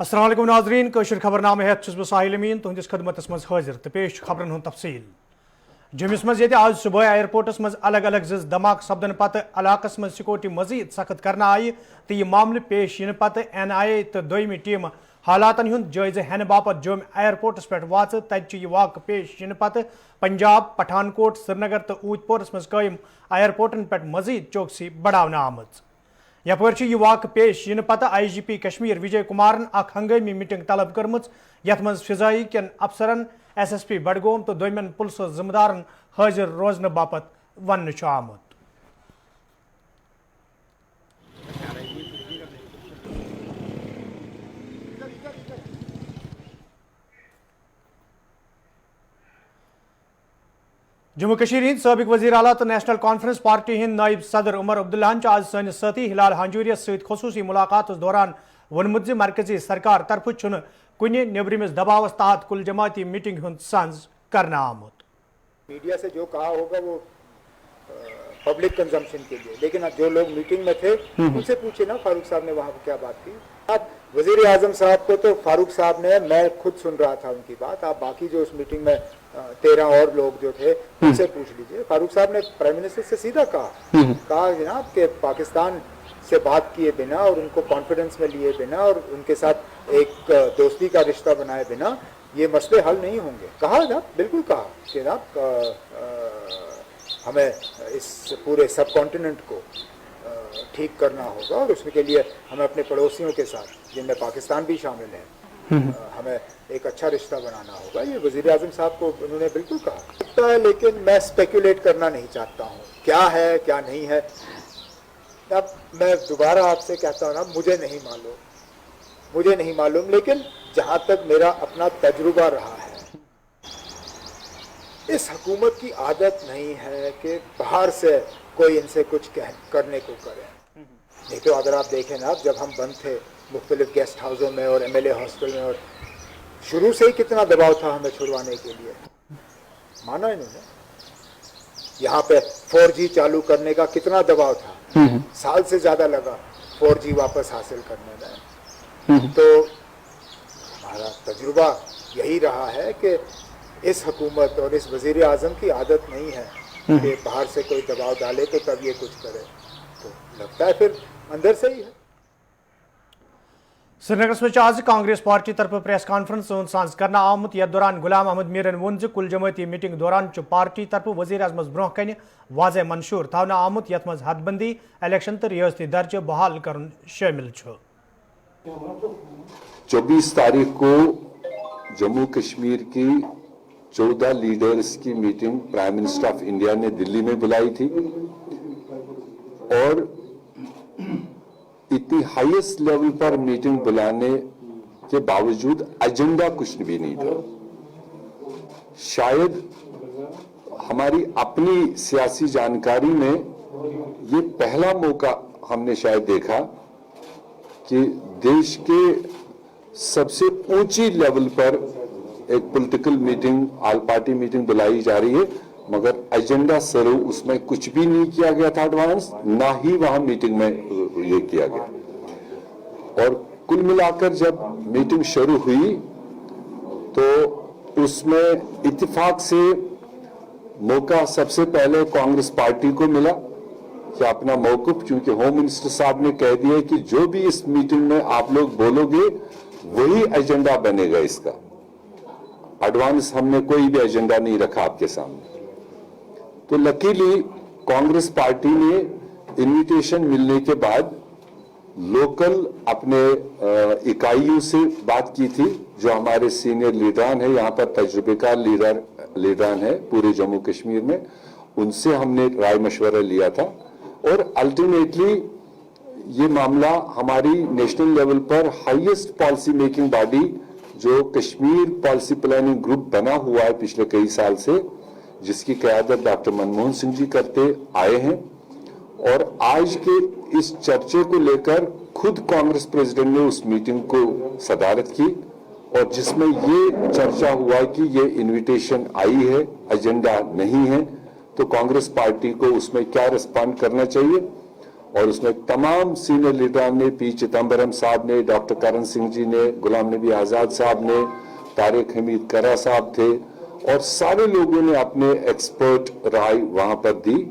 अस्सलाम वालेकुम नाज़रीन कशर खबरनामे हेत छुस बह साहिल अमीन तुहंदिस खदमतस मज हाजिर तो पेश खबरन हुंद तफसील। जम्मुस मज आज सुबह एयरपोर्टस मज अलग अलग जिज धमाक सपदन पत इलाकस मज सिक्योरिटी मजीद सख्त करना आई तो यह मामले पेश इन पत NIA तो दोयमी टीम हालातन हुंद जायजे हेन बापत जोम एयरपोर्टस पे वाच तत वाक़ पेश इन पत पंजाब पठानकोट श्रीनगर तो ऊधपोरस मज कायम एयरपोर्टन पे मजीद चौकसी बढ़ाना आमज। यपर यह वाक़ पेश इन पत IGP कश्मीर विजय कुमारन हंगामी मीटिंग तलब कर्म यथ मज फिजाई कन अफसरन SSP बडगोम तो दोयमन पुलिस जिम्मेदारन हाजिर रोजन बापत वन आमुत। जम्मू कश्मीर हिंद साबिक वजीर आला तो नेशनल कॉन्फ्रेंस पार्टी हिंद नायब सदर उमर अब्दुल्लाहन आज सानिस साथी हिलाल हांजूरियस सहित खसूसी मुलाकात दौरान वोनमुत मरकजी सरकार तरफ छुन कुने नेबरिमिस दबावस तहत कुल जमाती मीटिंग हुंद सांझ करना आमुत। मीडिया से जो कहा होगा वो पब्लिक कंजम्पशन के लिए, लेकिन जो लोग मीटिंग में थे उनसे पूछे ना फारूक साहब ने वहाँ क्या बात की। आप वजीर आजम साहब को तो फारूक साहब ने, मैं खुद सुन रहा था उनकी बात, आप बाकी जो उस मीटिंग में 13 और लोग जो थे उनसे पूछ लीजिए। फारूक साहब ने प्राइम मिनिस्टर से सीधा कहा जनाब कि पाकिस्तान से बात किए बिना और उनको कॉन्फिडेंस में लिए बिना और उनके साथ एक दोस्ती का रिश्ता बनाए बिना ये मसले हल नहीं होंगे। कहा ना, बिल्कुल कहा कि ना हमें इस पूरे सब कॉन्टिनेंट को ठीक करना होगा और उसके लिए हमें अपने पड़ोसियों के साथ जिनमें पाकिस्तान भी शामिल है हमें एक अच्छा रिश्ता बनाना होगा। ये वजीर आजम साहब को उन्होंने बिल्कुल कहा है, लेकिन मैं स्पेकुलेट करना नहीं चाहता हूँ क्या है क्या नहीं है। अब मैं दोबारा आपसे कहता हूँ ना, मुझे नहीं मालूम, लेकिन जहाँ तक मेरा अपना तजुर्बा रहा है, इस हुकूमत की आदत नहीं है कि बाहर से कोई इनसे कुछ करने को करे। नहीं तो अगर आप देखें ना, जब हम बंद थे मुख्तलिफ गेस्ट हाउसों में और MLA हॉस्टल में, और शुरू से ही कितना दबाव था हमें छुड़वाने के लिए, माना इन्होंने। यहाँ पे 4G चालू करने का कितना दबाव था, साल से ज्यादा लगा 4G वापस हासिल करने में। तो हमारा तजुर्बा यही रहा है कि इस हुकूमत और इस वजीर आजम की आदत नहीं है कि बाहर से कोई दबाव डाले तो तब ये कुछ करे, तो लगता है फिर अंदर से ही है। श्रीनगर में आज कांग्रेस पार्टी तरफ प्रेस कॉन्फ्रेंस सांझ करना आमुत। यथ दौरान गुलाम अहमद मीरन वोन कुल जमाती मीटिंग दौरान पार्टी तरफ वजीर अजमस ब्रोह कन वाज़ मंशूर थवना आमुत यथ मज हदबंदी इलेक्शन तो रियासती दर्ज बहाल करन शामिल। 24 तारीख को जम्मू कश्मीर की 14 लीडर्स की meeting prime minister of India ने दिल्ली में बुलाई थी और इतनी हाईएस्ट लेवल पर मीटिंग बुलाने के बावजूद एजेंडा कुछ भी नहीं था। शायद हमारी अपनी सियासी जानकारी में ये पहला मौका हमने शायद देखा कि देश के सबसे ऊंची लेवल पर एक political meeting, all party meeting बुलाई जा रही है, मगर एजेंडा सरू उसमें कुछ भी नहीं किया गया था एडवांस, ना ही वहां मीटिंग में ये किया गया। और कुल मिलाकर जब मीटिंग शुरू हुई तो उसमें इत्तेफाक से मौका सबसे पहले कांग्रेस पार्टी को मिला कि अपना मौकूफ, क्योंकि होम मिनिस्टर साहब ने कह दिया कि जो भी इस मीटिंग में आप लोग बोलोगे वही एजेंडा बनेगा। इसका एडवांस हमने कोई भी एजेंडा नहीं रखा आपके सामने। तो लकीली कांग्रेस पार्टी ने इनविटेशन मिलने के बाद लोकल अपने इकाइयों से बात की थी, जो हमारे सीनियर लीडरान है, यहाँ पर तजुर्बेकार लीडरान है पूरे जम्मू कश्मीर में, उनसे हमने राय मशवरा लिया था और अल्टीमेटली ये मामला हमारी नेशनल लेवल पर हाईएस्ट पॉलिसी मेकिंग बॉडी जो कश्मीर पॉलिसी प्लानिंग ग्रुप बना हुआ है पिछले कई साल से, जिसकी क़यादत डॉक्टर मनमोहन सिंह जी करते आए हैं, और आज के इस चर्चे को लेकर खुद कांग्रेस प्रेसिडेंट ने उस मीटिंग को सदारत की और जिसमें ये चर्चा हुआ कि ये इनविटेशन आई है, एजेंडा नहीं है, तो कांग्रेस पार्टी को उसमें क्या रिस्पॉन्ड करना चाहिए। اور اس میں تمام سینئر لیڈران نے, پی چدمبرم صاحب نے, ڈاکٹر کرن سنگھ جی نے, غلام نبی آزاد صاحب نے, طارق حمید کرا صاحب تھے, اور سارے لوگوں نے اپنے ایکسپرٹ رائے وہاں پر دی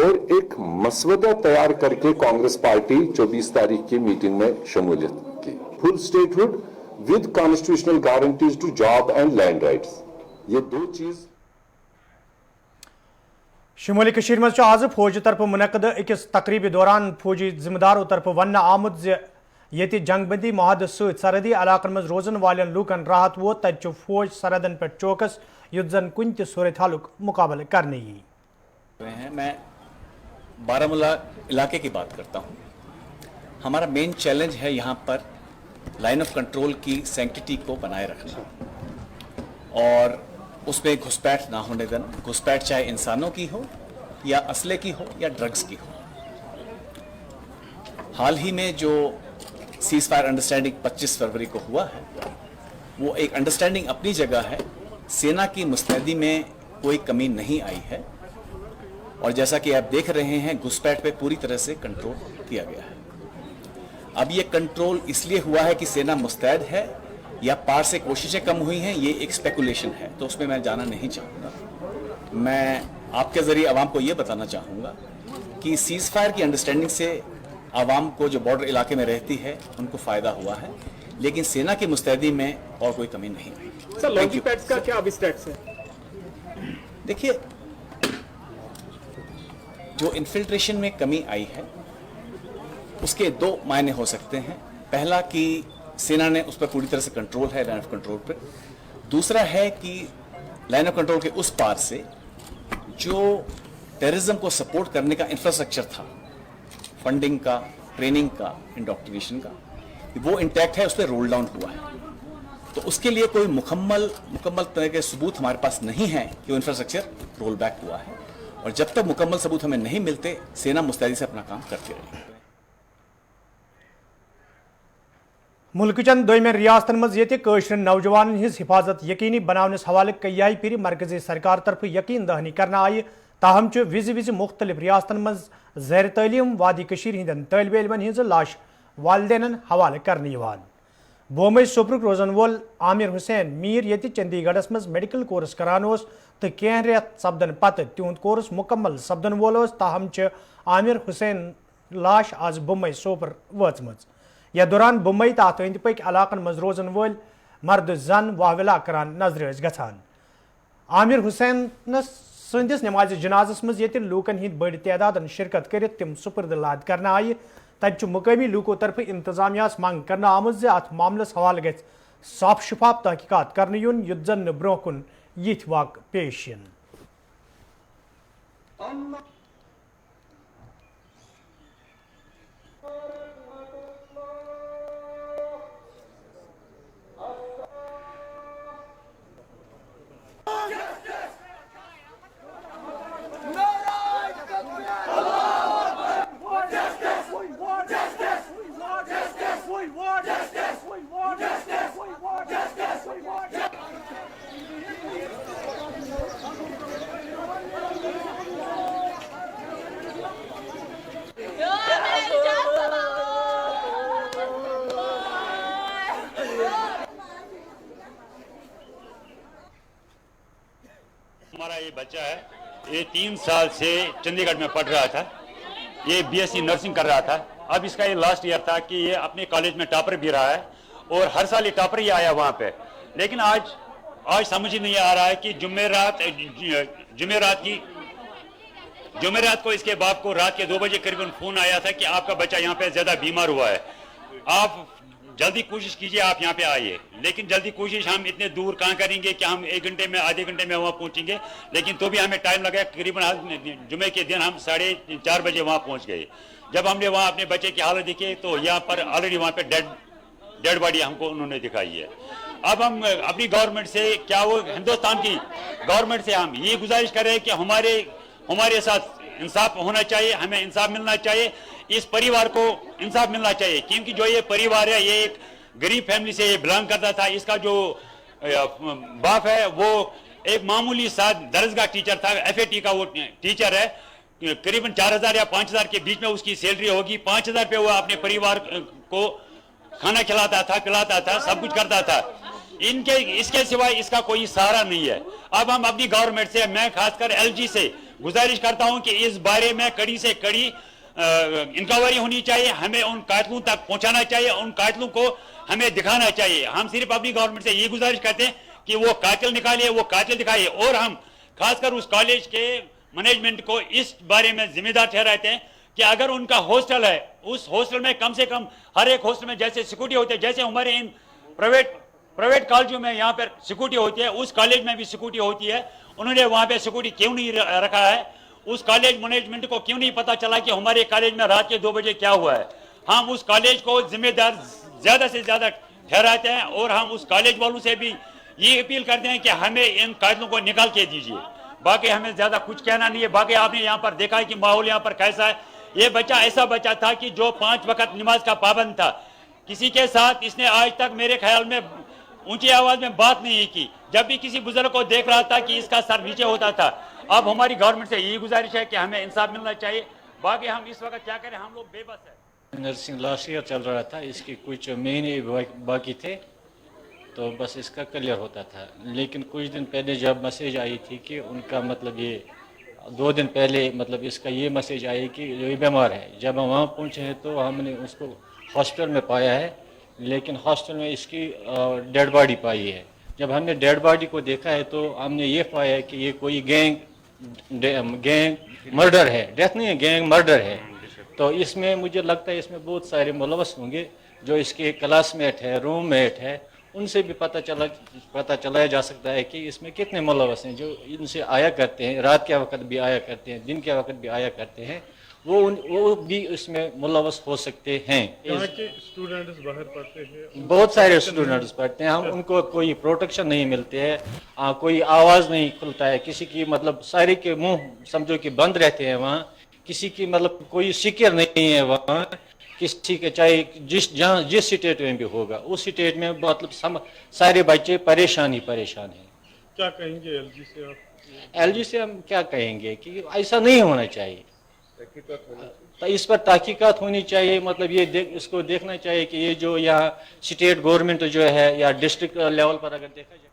اور ایک مسودہ تیار کر کے کانگریس پارٹی 24 تاریخ کی میٹنگ میں شمولیت کی. Full statehood with constitutional guarantees to job and land rights, یہ دو چیز. شمالی کشیر مز آز فوج طرف منعقد اکس تقریبی دوران فوجی ذمہ داروں طرف ون آمد زیت جنگ بندی معاہدہ ست سرحدی علاقن مز روزن والن لوکن راحت ووت تت فوج سرحدن پہ چوکس یت زن کن تہ صورت حالک مقابلہ کرنے یی. میں بارامولہ علاقے کی بات کرتا ہوں. ہمارا مین چیلنج ہے یہاں پر لائن آف کنٹرول کی سینکٹیٹی کو بنائے رکھنا اور اس میں گھسپیٹ نہ ہونے دینا. گھسپیٹ چاہے انسانوں کی ہو یا اسلحے کی ہو یا ڈرگز کی ہو. حال ہی میں جو سیز فائر انڈرسٹینڈنگ 25 فروری کو ہوا ہے وہ ایک انڈرسٹینڈنگ اپنی جگہ ہے. سینا کی مستعدی میں کوئی کمی نہیں آئی ہے اور جیسا کہ آپ دیکھ رہے ہیں گھسپیٹ پہ پوری طرح سے کنٹرول کیا گیا ہے. اب یہ کنٹرول اس لیے ہوا ہے کہ سینا مستعد ہے یا پار سے کوششیں کم ہوئی ہیں, یہ ایک اسپیکولیشن ہے, تو اس میں میں جانا نہیں چاہوں گا. میں آپ کے ذریعے عوام کو یہ بتانا چاہوں گا کہ سیز فائر کی انڈرسٹینڈنگ سے عوام کو جو بارڈر علاقے میں رہتی ہے ان کو فائدہ ہوا ہے, لیکن سینا کی مستعدی میں اور کوئی کمی نہیں ہوئی. سر لانچنگ پیڈز کا کیا اب اسٹیٹس ہے؟ دیکھیے جو انفلٹریشن میں کمی آئی ہے اس کے دو معنی ہو سکتے ہیں. پہلا کہ سینا نے اس پر پوری طرح سے کنٹرول ہے لائن آف کنٹرول پر. دوسرا ہے کہ لائن آف کنٹرول کے اس پار سے جو ٹیررزم کو سپورٹ کرنے کا انفراسٹرکچر تھا, فنڈنگ کا, ٹریننگ کا, انڈاکٹرینیشن کا, وہ انٹیکٹ ہے, اس پہ رول ڈاؤن ہوا ہے. تو اس کے لیے کوئی مکمل طرح کے ثبوت ہمارے پاس نہیں ہے کہ وہ انفراسٹرکچر رول بیک ہوا ہے, اور جب تک مکمل ثبوت ہمیں نہیں ملتے سینا مستعدی سے اپنا کام کرتی رہے گی. ملک چن دویمین ریاستن مز یہ قشر نوجوان ہز حفاظت یقینی بناونس حوالہ کئی پھر مرکزی سرکار طرف یقین دہانی کرنا آئی, تاہم وز مختلف ریاستن مز زیر تعلیم وادی کشیر ہندن طالب علمن ہز لاش والدینن حوالہ کرنے یوان. بومئی سوپرک روزن وول عامر حسین میر یہ چندی گڑھس مز میڈیکل کورس کران تو کینہ ریت سپدن پتہ تہد کورس مکمل سپدن وول, تاہم عامر حسین لاش آز بومئی سوپر وچم. یا دوران بمبئی تو ات اند پک علاقن مز روزن ول مرد زن واولا کران نظر گھان. عامر حسین سندس نماز جنازس مز یہ لوکن ہند بڑ تعداد شرکت کرت تم سپرد لاد کرنا آئی. تب مقامی لوکو طرف انتظامیہ منگ کرنا آمت ات معاملس حوالہ گھ صاف شفاف تحقیقات کرنے یون یت زن برو کن یت واقع پیش ین. ہمارا یہ بچہ ہے, یہ 3 سال سے چندی گڑھ میں پڑھ رہا تھا, یہ BSc نرسنگ کر رہا تھا. اب اس کا یہ لاسٹ ایئر تھا کہ یہ اپنے کالج میں ٹاپر بھی رہا ہے اور ہر سال یہ ٹاپر ہی آیا وہاں پہ. لیکن آج سمجھ ہی نہیں آ رہا ہے کہ جمعرات کو اس کے باپ کو رات کے 2 بجے قریباً فون آیا تھا کہ آپ کا بچہ یہاں پہ زیادہ بیمار ہوا ہے, آپ جلدی کوشش کیجئے, آپ یہاں پہ آئیے. لیکن جلدی کوشش ہم اتنے دور کہاں کریں گے کہ ہم 1 گھنٹے میں آدھے گھنٹے میں وہاں پہنچیں گے, لیکن تو بھی ہمیں ٹائم لگا. قریباً جمعے کے دن ہم 4:30 بجے وہاں پہنچ گئے. جب ہم نے وہاں اپنے بچے کی حالت دیکھی تو یہاں پر آلریڈی وہاں پہ ڈیڈ باڈی ہم کو انہوں نے دکھائی ہے. اب ہم اپنی گورنمنٹ سے, کیا وہ ہندوستان کی گورنمنٹ سے ہم یہ گزارش کر رہے ہیں کہ ہمارے ساتھ انصاف ہونا چاہیے, ہمیں انصاف ملنا چاہیے, اس پریوار کو انصاف ملنا چاہیے. کیونکہ جو یہ پریوار ہے یہ ایک غریب فیملی سے یہ بلانگ کرتا تھا. اس کا جو باپ ہے وہ ایک معمولی سا درسگاہ ٹیچر تھا, FAT کا وہ ٹیچر ہے. करीबन 4,000 या 5,000 के बीच में उसकी सैलरी होगी। 5,000 पे वो अपने परिवार को खाना खिलाता था, पिलाता था, सब कुछ करता था। इसके सिवाय इसका कोई सहारा नहीं है। अब हम अपनी गवर्नमेंट से, मैं खासकर LG से गुजारिश करता हूं कि इस बारे में कड़ी से कड़ी इंक्वायरी होनी चाहिए। हमें उन कातिलों तक पहुंचाना चाहिए, उन कातिलों को हमें दिखाना चाहिए। हम सिर्फ अपनी गवर्नमेंट से ये गुजारिश करते हैं कि वो कातिल निकालिए, वो कातिल दिखाइए। और हम खासकर उस कॉलेज के मैनेजमेंट को इस बारे में जिम्मेदार ठहराते हैं कि अगर उनका हॉस्टल है, उस हॉस्टल में कम से कम हर एक हॉस्टल में जैसे सिक्योरिटी होती है, जैसे हमारे इन प्राइवेट कॉलेजों में यहाँ पर सिक्योरिटी होती है, उस कॉलेज में भी सिक्योरिटी होती है। उन्होंने वहाँ पे सिक्योरिटी क्यों नहीं रखा है? उस कॉलेज मैनेजमेंट को क्यों नहीं पता चला कि हमारे कॉलेज में रात के 2 बजे क्या हुआ है? हम उस कॉलेज को जिम्मेदार ज्यादा से ज्यादा ठहराते हैं और हम उस कॉलेज वालों से भी ये अपील करते हैं कि हमें इन कातिलों को निकाल के दीजिए। बाकी हमें ज्यादा कुछ कहना नहीं है। बाकी आपने यहाँ पर देखा है कि माहौल यहाँ पर कैसा है। ये बच्चा ऐसा बच्चा था कि जो 5 वक्त नमाज का पाबंद था। किसी के साथ इसने आज तक मेरे ख्याल में ऊंची आवाज में बात नहीं की। जब भी किसी बुजुर्ग को देख रहा था कि इसका सर नीचे होता था। अब हमारी गवर्नमेंट से यही गुजारिश है कि हमें इंसाफ मिलना चाहिए। बाकी हम इस वक्त क्या करें, हम लोग बेबस है। नर्सिंग लास्ट ईयर चल रहा था, इसके कुछ महीने बाकी थे तो बस इसका क्लियर होता था। लेकिन कुछ दिन पहले जब मैसेज आई थी कि उनका मतलब ये 2 दिन पहले मतलब इसका ये मैसेज आई कि ये बीमार है। जब हम वहाँ पहुँचे हैं तो हमने उसको हॉस्पिटल में पाया है, लेकिन हॉस्पिटल में इसकी डेड बॉडी पाई है। जब हमने डेड बॉडी को देखा है तो हमने ये पाया है कि ये कोई गैंग मर्डर है, डेथ नहीं है, गैंग मर्डर है। तो इसमें मुझे लगता है इसमें बहुत सारे मुलवस होंगे जो इसके क्लासमेट है, रूममेट है, उनसे भी पता चलाया जा सकता है कि इसमें कितने मुलवस हैं जो इनसे आया करते हैं, रात के वक्त भी आया करते हैं, दिन के वक्त भी आया करते हैं। वो भी इसमें मुलवस हो सकते हैं। यहाँ के स्टूडेंट्स बाहर पढ़ते हैं, बहुत सारे स्टूडेंट्स पढ़ते हैं। हम उनको कोई प्रोटेक्शन नहीं मिलते है, कोई आवाज़ नहीं खुलता है किसी की, मतलब सारे के मुंह समझो कि बंद रहते हैं। वहाँ किसी की मतलब कोई सिक्योर नहीं है वहाँ किसी के, चाहे जिस स्टेट में भी होगा उस स्टेट में मतलब सारे बच्चे परेशान हैं। क्या कहेंगे LG से आप? LG से हम क्या कहेंगे कि ऐसा नहीं होना चाहिए, तो इस पर तहकीकात होनी चाहिए। मतलब ये इसको देखना चाहिए कि ये जो यहाँ स्टेट गवर्नमेंट जो है या डिस्ट्रिक्ट लेवल पर अगर देखा जाए।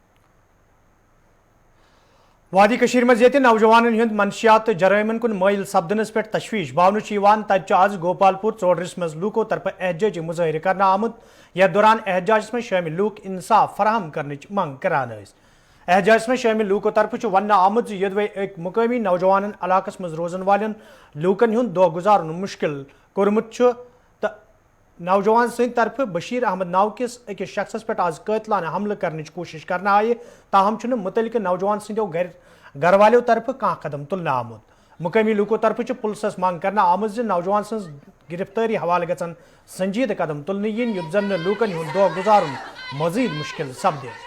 वादी कशीर मज ये नौजवानन हंद मनशियात जराइमन कुन माइल सपदनस पे तशवीश बावन तत आज गोपालपुर चौडरिस मज लूको तरफ एहतजाजी मुजाहिर करना आमुद। यह दौरान एहतजाज में शामिल लूक इंसाफ फराहम करने मंग करान। एहतजाज में शामिल लूको तरफ वन आमुद यदवे एक मुकामी नौजवान इलाकस मज रोजन वालन लूकन हुंद दो गुजारन मुश्किल कोरमुत तो नौजवान सद तरफ बशीर अहमद नाव किस अकिस शख्सस पे आज कातिलाना हमल करने कोशिश करना आये, ताहम मुतलिक नौजवान सदों घर वालों तरफ कह कदम तुलना आमुद। मुकामी लूको तरफ पुलिस मांग करना आमुद ज नौजवान सज गिरफ्तारी हवाले गन संजीद कदम तुलने yin युत जन लूकन हुंद दो गुजारुन मजीद मुश्किल सपदे।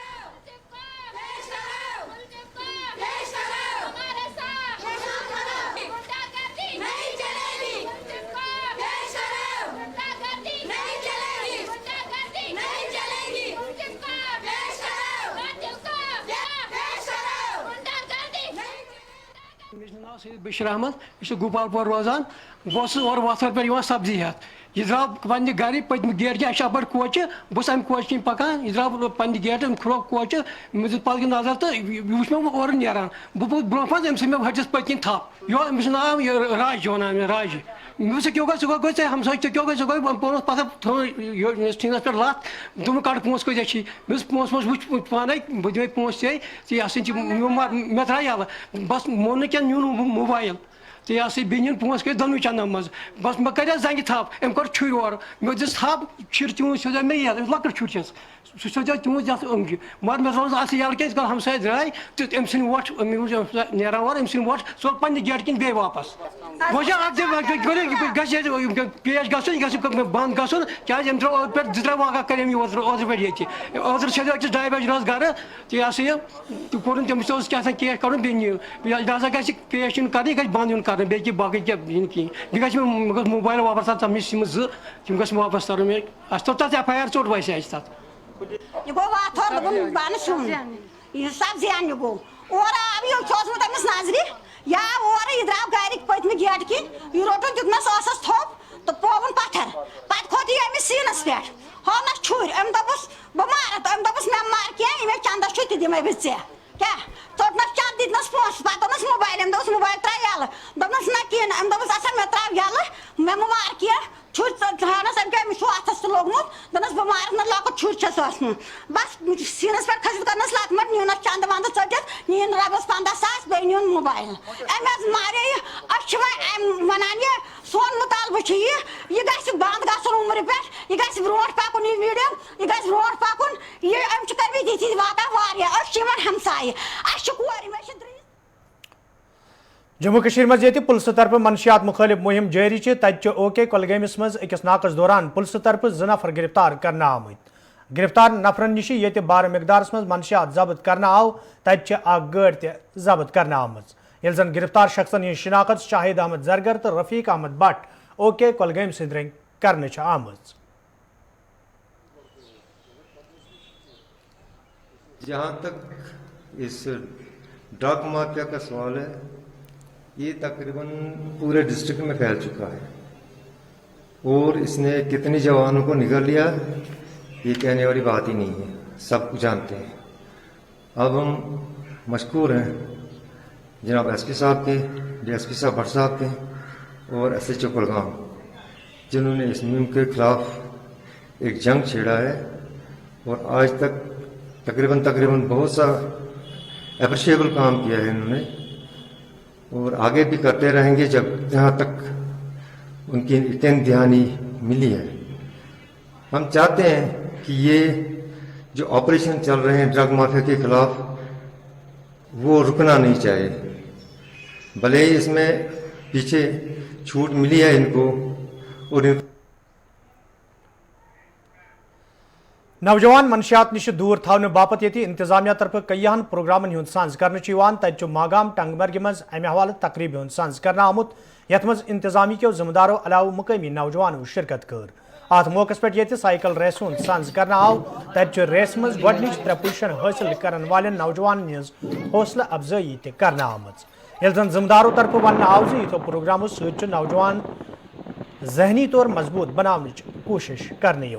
बशीर अहमद यह गोपालपुर रोजान बस और वथर पे सब्जी हेत यह द्राव पे गर पत्म गेट के अपर कोच बस अम कोच कन पकान यह द्राव पे गेट खुलो कोच मे दित पल नजर तो वुच मे और नान बहुत ब्रो अम मे हटस पत्न थप अमिस नाव राज वन राज मे क्यों गई हमसा क्यों गई पोन पता टीनस पे लत तुम कड़ पोस कत मे पोस वुच पान बह दिमे पोस यह मे त्रा यल बस मोन क्या न्यून मोबाइल तो यह बेन पोस कर दोनों चंदन मज बस मे कर जंग थप अम कर छुर और मे दिस थप छुर चून सोजा मे लकट छुर सह सोजा चून ये अमज मगर मे रोज यल क्या हमसाय द्राय तो अम सन वोट नान और अम सन वोट सो पे गेट कन बे वापस वह पेश गन बंद गन क्या त्रो पे 2-3 वाक़ा कर ओतर पे ये ओतर 2 बजे रोज घर तो यह कोर तमिस क्या केस कर लिहाजा ग पेश कर बंद कर बे बाकी क्या कह मोबाइल वापस तमिस सिम 2 तम ग वापस तर मे तो तथ FIR चोट वैसे तथ यह गो वाथर बन सुन यह सब्जी अन्न गो और अब यह नजर या और यह द्राव गारिक पत्म गेट किन यह रोटन दितमस आसस थोप तो पोवन पत्थर पत खोत यह अमिस सीनस पे होनस छुर अम दबस बमार तो अम दबस मैं मार के इमे चंदा छुति दिमे बिचे क्या तोटनस चंद दितनस पोस पतनस मोबाइल अम दबस मोबाइल त्रा याल दबनस न किन अम दबस असन मैं त्रा याल मैं मार के छुर थानस अम के मिसो आथस लोगमुत दनस बमार न लाको छुर छस आसन बस सीनस पर खस करनस लात मत न्यूनस चंद वंद चटस नीन रबस 15,000 बे न्यून मोबाइल अमस मारे अछमा वनान ये सोन मुतालबा छ ये गस बंद गसन उम्र पे ये गस ब्रोट पाकुन ये वीडियो ये गस ब्रोट पाकुन ये अम छ करबी दी वाता वारिया अछमन हमसाय अशकुआरी में जम्मू कश्मीर मज ये पुलिस तरफ मनशियात मुखालिफ मुहिम जारी तत ओके कोलगमस मज अकिस नाकस दौरान पुलिस तरफ 2 नफर गिरफ्तार करना आमत गिरफ्तार नफरन निश ये बार मिकदारस मज मनशियात जब्त करना आव तत गाड़ जब्त करना आमज यल जन गिरफ्तार शख्सन हज शिनाखत शाहिद अहमद जरगर तो रफीक अहमद भट्ट ओके कोलगम सद रंग करने आमज। जहाँ तक इस ड्रग माफिया का सवाल है, ये तकरीबन पूरे डिस्ट्रिक्ट में फैल चुका है और इसने कितने जवानों को निगल लिया ये कहने वाली बात ही नहीं है, सब कुछ जानते हैं। अब हम मशकूर हैं जनाब एसपी साहब के, डीएसपी साहब भट्ट साहब के और SHO कुलगाम, जिन्होंने इस मुहिम के खिलाफ एक जंग छेड़ा है और आज तक तकरीबन बहुत सा अप्रिशिएबल काम किया है इन्होंने और आगे भी करते रहेंगे जब जहाँ तक उनकी इतनी ध्यानी मिली है। हम चाहते हैं कि ये जो ऑपरेशन चल रहे हैं ड्रग माफिया के खिलाफ वो रुकना नहीं चाहिए, भले ही इसमें पीछे छूट मिली है इनको और नौजवान मनशियात निश दूर थावन बापत ये इंतजामिया तरफ कईयान प्रोग्रामन हुंद सांझ कर तत मागाम टंगमर्ग मज अमे हवाले तकरीब हुंद सांझ कर आमुत यथ मज इंतजामी के जिम्मेदारों अलाव मुकामी नौजवानों शिरकत कर। अत मौके पे ये साइकिल रेस हुंद सांझ कर आव तत रेस मज गडनिच 3 पोजीशन हासिल करन वाले नौजवान हौसला अफजाई कर आमज यल जन जिम्मेदारों तरफ वन आव जो प्रोग्रामों सत नौजवान जहनी तौर मजबूत बनाने कोशिश करने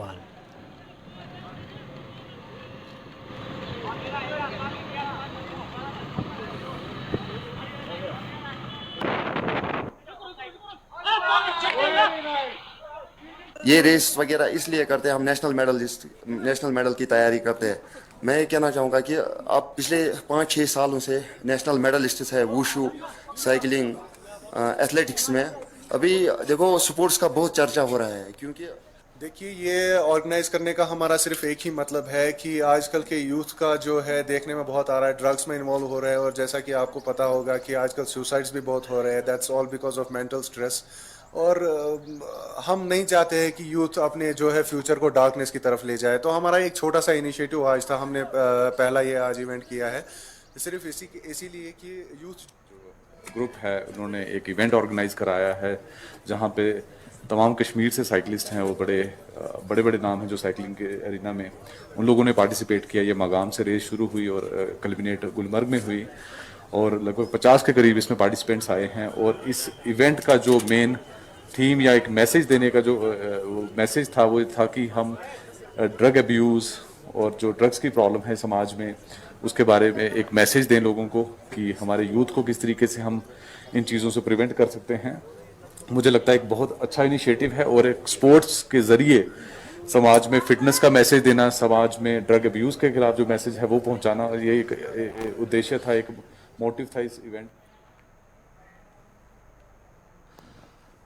ये रेस वगैरह इसलिए करते हैं, हम नेशनल मेडल की तैयारी करते हैं। मैं ये कहना चाहूँगा कि आप पिछले 5-6 सालों से नेशनल मेडलिस्ट है वुशु, साइकिलिंग, एथलेटिक्स में। अभी देखो स्पोर्ट्स का बहुत चर्चा हो रहा है, क्योंकि देखिए ये ऑर्गेनाइज करने का हमारा सिर्फ एक ही मतलब है कि आजकल के यूथ का जो है देखने में बहुत आ रहा है, ड्रग्स में इन्वॉल्व हो रहे हैं और जैसा कि आपको पता होगा कि आजकल सुसाइड्स भी बहुत हो रहे हैं। That's all because of mental stress. और हम नहीं चाहते हैं कि यूथ अपने जो है फ्यूचर को डार्कनेस की तरफ ले जाए। तो हमारा एक छोटा सा इनिशिएटिव आज था, हमने पहला ये आज इवेंट किया है सिर्फ इसीलिए कि यूथ ग्रुप है उन्होंने एक इवेंट ऑर्गेनाइज कराया है जहाँ पे तमाम कश्मीर से साइकिलिस्ट हैं, वो बड़े नाम हैं जो साइकिलिंग के एरिना में, उन लोगों ने पार्टिसिपेट किया। ये मागाम से रेस शुरू हुई और कल्बिनेट गुलमर्ग में हुई और लगभग 50 के करीब इसमें पार्टिसिपेंट्स आए हैं। और इस इवेंट का जो मेन थीम या एक मैसेज देने का जो मैसेज था वो था कि हम ड्रग अब्यूज़ और जो ड्रग्स की प्रॉब्लम है समाज में उसके बारे में एक मैसेज दें लोगों को कि हमारे यूथ को किस तरीके से हम इन चीज़ों से प्रिवेंट कर सकते हैं। मुझे लगता है एक बहुत अच्छा इनिशिएटिव है और एक स्पोर्ट्स के ज़रिए समाज में फिटनेस का मैसेज देना, समाज में ड्रग अब्यूज़ के खिलाफ जो मैसेज है वो पहुंचाना, ये एक उद्देश्य था, एक मोटिव था इस इवेंट।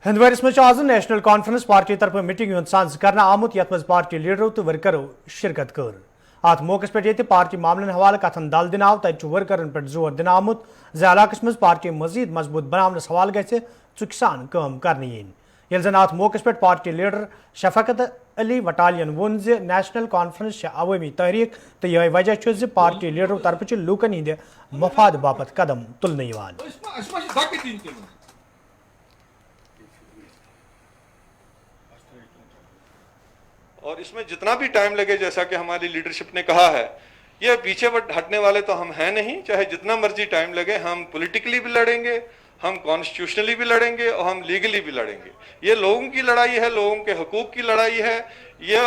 हंदवारिस में आज नेशनल कॉन्फ्रेंस पार्टी तरफ मीटिंग हुंद सांझ करना आमुत यथ मज पार्टी लीडरों तो वर्करों शिरकत कर। अत मौके पे ये पार्टी मामलन हवाले कथन दल दिन आव तत वर्करन पे जोर दिन आमुत इलाकस मज पार्टी मजीद मजबूत बनावनस हवाले गि चुकसान काम करने यल जन अत मौके पे पार्टी लीडर शफकत अली वटालियन वोन नेशनल कॉन्फ्रेंस अवामी तहरीक तो यह वजह पार्टी लीडरों तरफ लूकन हंद मफाद बापत कदम तुलने। और इसमें जितना भी टाइम लगे, जैसा कि हमारी लीडरशिप ने कहा है یہ پیچھے ہٹنے والے تو ہم ہیں نہیں، چاہے جتنا مرضی ٹائم لگے، ہم پولیٹیکلی بھی لڑیں گے، ہم کانسٹیٹیوشنلی بھی لڑیں گے اور ہم لیگلی بھی لڑیں گے. یہ لوگوں کی لڑائی ہے، لوگوں کے حقوق کی لڑائی ہے، یہ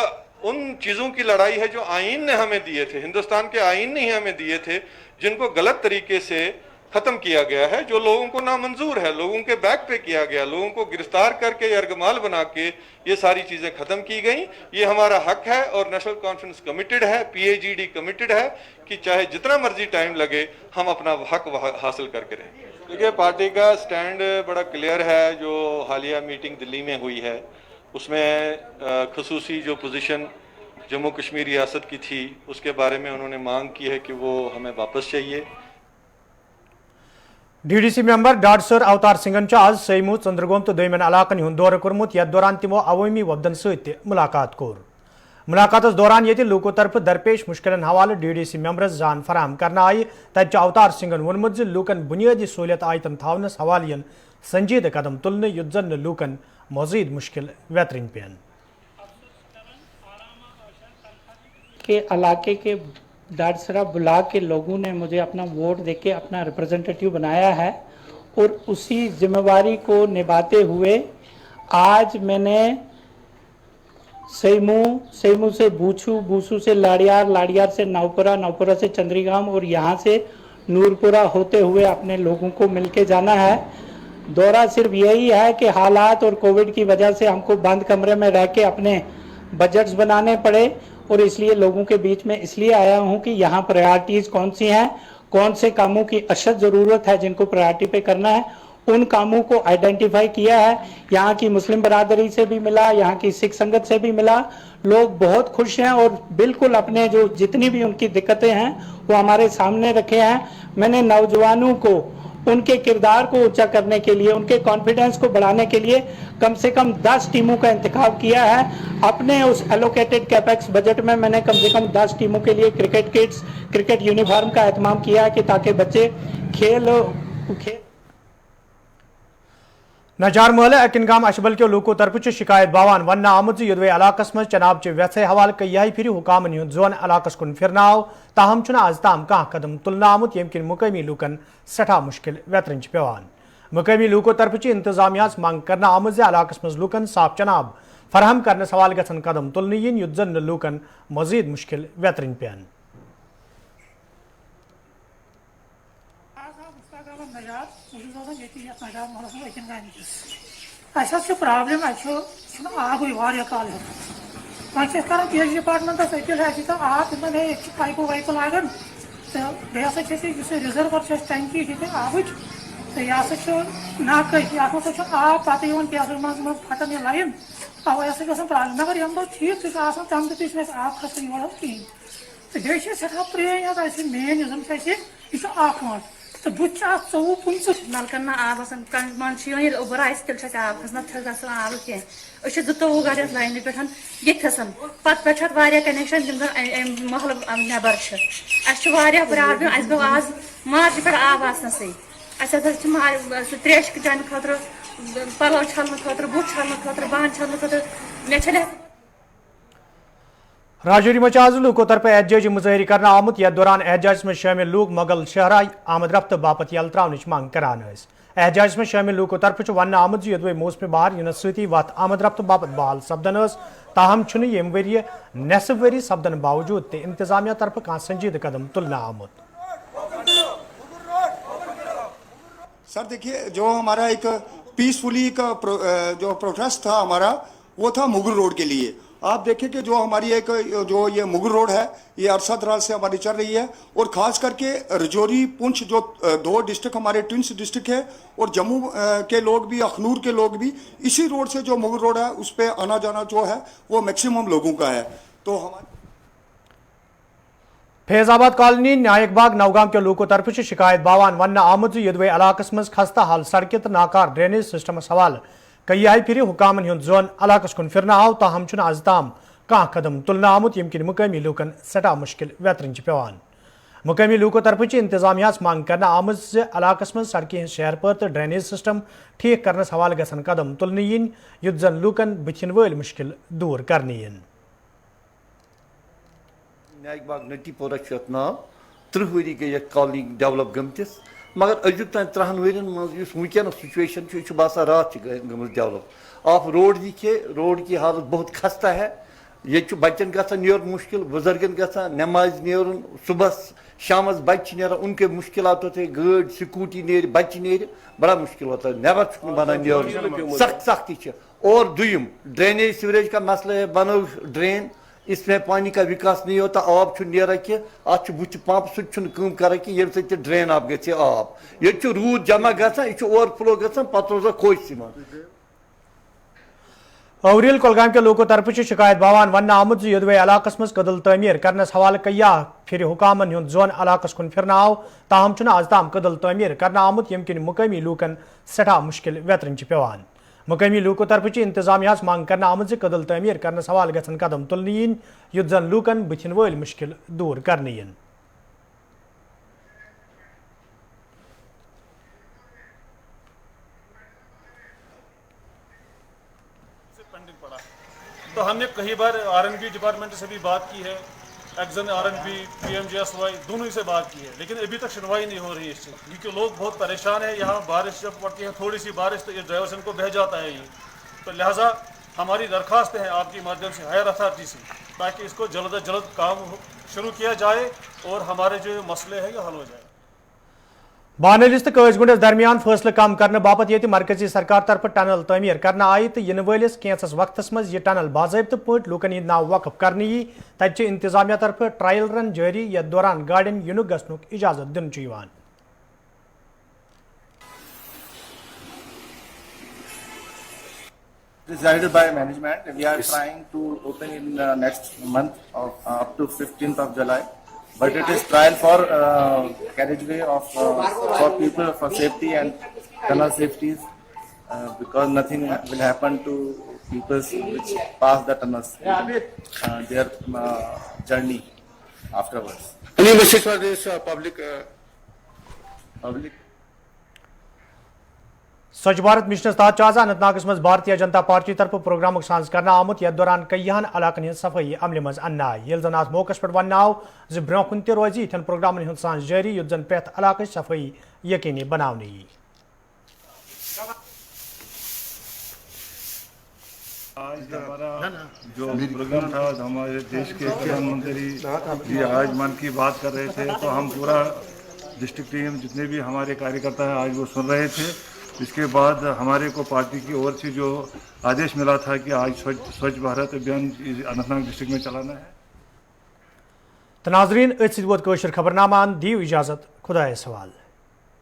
ان چیزوں کی لڑائی ہے جو آئین نے ہمیں دیے تھے، ہندوستان کے آئین نے ہی ہمیں دیے تھے، جن کو غلط طریقے سے ختم کیا گیا ہے، جو لوگوں کو نامنظور ہے، لوگوں کے بیک پہ کیا گیا، لوگوں کو گرفتار کر کے یرغمال بنا کے یہ ساری چیزیں ختم کی گئیں. یہ ہمارا حق ہے اور نیشنل کانفرنس کمیٹڈ ہے، PAGD کمیٹڈ ہے کہ چاہے جتنا مرضی ٹائم لگے ہم اپنا حق حاصل کر کے رہیں. دیکھیے پارٹی کا سٹینڈ بڑا کلیئر ہے. جو حالیہ میٹنگ دلی میں ہوئی ہے اس میں خصوصی جو پوزیشن جموں کشمیر ریاست کی تھی اس کے بارے میں انہوں نے مانگ کی ہے کہ وہ ہمیں واپس چاہیے. DDC ممبر ڈاڈ سر اوتار سنگھن آز سیمو ژندرگوم تو دویمن علاقن ہند دورہ کورمت یتھ دوران تمو عوامی وفدن ست ملاقات کور. ملاقاتس دوران یہ لوکو طرف درپیش مشکلن حوالہ DDC ممبرس زان فراہم کرنا آئی. تتہ اوتار سنگھن وونمت ز لوکن بنیادی سہولیت آیتن تھونس حوالہ سنجیدہ قدم تلنے یت زن لوکن مزید مشکل ویترن پین. کے علاقے کے ڈاڈسرا بلاک کے لوگوں نے مجھے اپنا ووٹ دے کے اپنا ریپرزنٹیٹیو بنایا ہے اور اسی ذمہ داری کو نبھاتے ہوئے آج میں نے سیمو سے بوچھو سے لاڑیار سے نوپورہ سے چندریگام اور یہاں سے نورپورہ ہوتے ہوئے اپنے لوگوں کو مل کے جانا ہے. دورہ صرف یہی ہے کہ حالات اور کووڈ کی وجہ سے ہم کو بند کمرے میں رہ کے اپنے بجٹس بنانے پڑے اور اس لیے لوگوں کے بیچ میں اس لیے آیا ہوں کہ یہاں پرائرٹیز کون سی ہیں، کون سے کاموں کی اشد ضرورت ہے جن کو پرائرٹی پہ کرنا ہے، ان کاموں کو آئیڈینٹیفائی کیا ہے. یہاں کی مسلم برادری سے بھی ملا، یہاں کی سکھ سنگت سے بھی ملا. لوگ بہت خوش ہیں اور بالکل اپنے جو جتنی بھی ان کی دقتیں ہیں وہ ہمارے سامنے رکھے ہیں. میں نے نوجوانوں کو ان کے کردار کو اونچا کرنے کے لیے، ان کے کانفیڈنس کو بڑھانے کے لیے کم سے کم 10 ٹیموں کا انتخاب کیا ہے. اپنے اس ایلوکیٹڈ کیپیکس بجٹ میں نے کم سے کم 10 ٹیموں کے لیے کرکٹ کٹس، کرکٹ یونیفارم کا اہتمام کیا ہے کہ تاکہ بچے کھیل نجار محلہ اکنگام اشبل کے لوکو طرف شکایت باوان ون آمت یدوے علاقہ مز چناب چہ ویسے حوالہ کئی پھر حکامن ہند زون علاقہ کن پھرنا آو، تاہم چھ آز تام کھانا قدم تلنا آمت یم کن مقامی لوکن سٹھا مشکل ویترن پیوان. مقامی لوکو طرف انتظامیہ منگ کرنا آمت زِ علاقہ مز لوکن صاف چناب فراہم کرنے حوالہ گھن قدم تلن ین یت زن لوکن مزید مشکل ویترن پین. پرابلم آب کال ویسے کر PH ڈپارٹمنٹس اپیل ہے آب پائپو وائپو لاگان تو بیس ریزرور ٹینکی آب تو یہ ہسا ناقص یہ ہسا آب پتہ پیسر من پھٹان یہ لائن اوے ہسا گھان پرابلم مگر یم دہ ٹھیک تم دہ تھی آب کھسان یور کہین تو بیٚیہِ سٮ۪ٹھاہ پرٛٲنۍ حظ اَسہِ مین یُس زن اَسہِ یہِ چھُ اکھ وَنٛد تہٕ بہٕ تہِ چھُ اکھ 24-25 نلکن نا آب آسان مان ییٚلہِ اوٚبُر آسہِ تیٚلہِ چھُ اَسہِ آب کھسان نتہٕ چھُ اَسہِ گژھان آبہٕ کینٛہہ أسۍ چھِ 22 گرِ یتھ لاینہِ پٮ۪ٹھ ییٚتھَسن پتہٕ پٮ۪ٹھ چھُ اَتھ واریاہ کنیکشن یِم زن امہِ محلہٕ نٮ۪بر چھِ اَسہِ چھِ واریاہ پرابلم اَسہِ گوٚو آز مارچہِ پٮ۪ٹھ آب آسنَسٕے اَسہِ حظ چھِ سُہ تریش چٮ۪نہٕ خٲطرٕ پلو چھلنہٕ خٲطرٕ بُتھ چھلنہٕ خٲطرٕ بانہٕ چھلنہٕ خٲطرٕ مےٚ چھَنہٕ راجوری مچ آز لوکو طرف احتجاجی مظاہرہ کرنا آمت یتھ دوران احتجاج میں شامل لوگ مغل شہرائی آمد رفت باپت یل تراونچ مانگ کران ٲسۍ. احتجاج میں شامل لوکو طرف ون آمت یدوے موسم بہار ینس سۭتی وتھ آمد رفت باپت بحال سپدن ٲس تاہم چھُنہٕ ییٚمہِ ؤریہِ نصف ؤری سپدن باوجود تہِ انتظامیہ طرف کانٛہہ سنجیدٕ قدم تُلنہٕ آمُت. سر دیکھیے جو ہمارا ایک پیسفلی کا جو پروٹیسٹ تھا ہمارا وہ تھا مغل روڈ کے لیے. آپ دیکھیں کہ جو ہماری ایک جو یہ مغل روڈ ہے یہ عرصہ دراز سے ہماری چل رہی ہے اور خاص کر کے رجوری پونچھ جو 2 ڈسٹرکٹ ہمارے ٹوئنس ڈسٹرکٹ ہے اور جموں کے لوگ بھی اخنور کے لوگ بھی اسی روڈ سے جو مغل روڈ ہے اس پہ آنا جانا جو ہے وہ میکسیمم لوگوں کا ہے. تو ہمارے فیض آباد کالونی نائک باغ نوگام کے لوکو طرف شکایت باوان ون آمت یدوے علاقہ مز خستہ حال سڑکہ تو ناکار ڈرینیج سسٹمس حوالہ کئی پھر حکامن ہند زون علاقہ کن پھرنا آو تاہم چھ آز تام کھانا قدم تلنہ آمت یم کن مقامی لوکن سٹھا مشکل ویترن پیوان. مقامی لوکو طرف انتظامیہ منگ کرنا آمت زِ علاقہ مز سڑکہ ہز شہر پار تو ڈرینیج سسٹم ٹھیک کرنس حوالہ گھن قدم تلنہ ین یت زن لوکن بتھن ول مشکل دور کرنے ین. नाग बाग नटी पोरा नाव 30 वरी गई कॉलोनी डेवलप गमतिस मगर अजुक तान 3 वन मज वनस सिचुएशन बासा रात गम डेवलप आप रोड की हालत बहुत खस्ता है ये बच्चन ग मुश्किल बुजुर्गन ग नमाज नीर सुबह शाम बच्चे नीर उनके मुश्किल होते गाड़ स्कूटी नीर बच्चे नीर बड़ा मुश्किल होता है नबर बना नीर सख्त सख्ती और दुयम ड्रेनेज सीवरेज का मसला है बनो ड्रेन इसमें पानी का विकास नहीं होता आब नीर कि अत बुच पंप सह कर कि ड्रेन आप ग आब ये रूद जमा गो ओवरफ्लो गो खोज अवरील कुलगाम के लोगों तरफ शिकायत बावान वन आमुद योदवे इलाकस मज कदल तमीर करनस हवाले कया फिर हुकामन हुंद जोन इलाकस कुन फिरना आव ताहम आज ताम कदल तमीर करना आमुद यम किन मुकामी लूकन सठा मुश्किल वेतरन पेवान मुकामी लूकों तरफ इंतजामिया मांग करना आमुद कदल तमीर करनस हवाले गसन कदम तुलने इन युद्ध जन लूकन बुथिन वल मुश्किल दूर करने इन तो हमने कई बार आरएनबी डिपार्टमेंट से भी बात की है, एक्जन आरएनबी पीएमजीएसवाई दोनों से बात की है, लेकिन अभी तक सुनवाई नहीं हो रही है इससे, क्योंकि लोग बहुत परेशान है। यहाँ बारिश जब पड़ती है थोड़ी सी बारिश तो ये ड्राइवर्स को बह जाता है ये, तो लिहाजा हमारी दरख्वास्त है आपके माध्यम से हायर अथॉरिटी से, ताकि इसको जल्द अज जल्द काम शुरू किया जाए और हमारे जो मसले हैं ये हल हो जाए। बानलिस तो कजगुंडस दरमियान फैसले कम करने बापत ये मरकजी सरकार तरफ टनल तमीर करना आई तो इन वलिस कैंसस वक्तस मज यह टनल बाज़ाब्त पे लूकन हंद नाव वक्फ करने यी तत इंतजामिया तरफ ट्रायल रन जारी यथ दौरान गाड़िन युनुक गसनुक इजाजत दिन Decided by management, we are trying to open in next month of up to 15th of July. But it is trial for carriageway of for people for safety and tunnel safeties because nothing will happen to people which pass the tunnels their journey afterwards. Any message for this public? स्वच्छ Bharat mission तहत आज अनंतनागस मज Bharatiya Janata party तरफ programme साज करना आमुत यथ दौरान कईहन इलाकन हज सफाई अमल मज अन्न आय ये जन अत मौकस पे वन आव जो ब्रोह कुन रोज इन प्रोग्रामन हंद सांस जारी युद्ध जन प्रथ इलाक सफाई यकीनी बनाने यी। आज हमारा जो प्रोग्राम था हमारे देश के प्रधानमंत्री जी आज मन की बात कर रहे थे, तो हम पूरा डिस्ट्रिक्ट टीम जितने भी हमारे कार्यकर्ता हैं आज वो सुन रहे थे। इसके बाद हमारे को पार्टी की ओर से जो आदेश मिला था कि आज स्वच्छ भारत अभियान अनंतनाग डिस्ट्रिक्ट में चलाना है। तो नाजरीन खबरनामा दीव इजाजत खुदा सवाल।